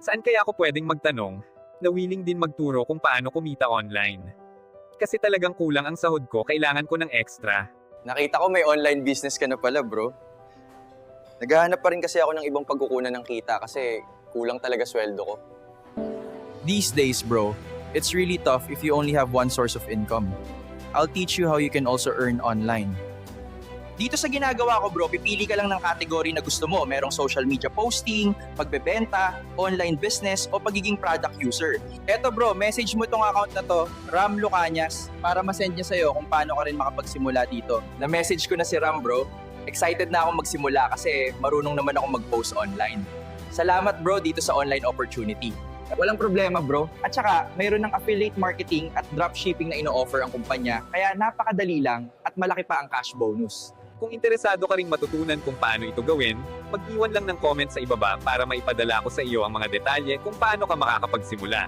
Saan kaya ako pwedeng magtanong na willing din magturo kung paano kumita online? Kasi talagang kulang ang sahod ko, kailangan ko ng extra. Nakita ko may online business ka na pala, bro. Naghahanap pa rin kasi ako ng ibang pagkukunan ng kita kasi kulang talaga sweldo ko. These days, bro, it's really tough if you only have one source of income. I'll teach you how you can also earn online. Dito sa ginagawa ko bro, pipili ka lang ng category na gusto mo. Merong social media posting, pagbebenta, online business, o pagiging product user. Eto bro, message mo itong account na to, Ram Lucanias, para masend niya sa'yo kung paano ka rin makapagsimula dito. Na-message ko na si Ram bro. Excited na ako magsimula kasi marunong naman ako mag-post online. Salamat bro dito sa online opportunity. Walang problema bro. At saka, mayroon ng affiliate marketing at dropshipping na ino-offer ang kumpanya. Kaya napakadali lang at malaki pa ang cash bonus. Kung interesado ka ring matutunan kung paano ito gawin, mag-iwan lang ng comment sa ibaba para maipadala ko sa iyo ang mga detalye kung paano ka makakapagsimula.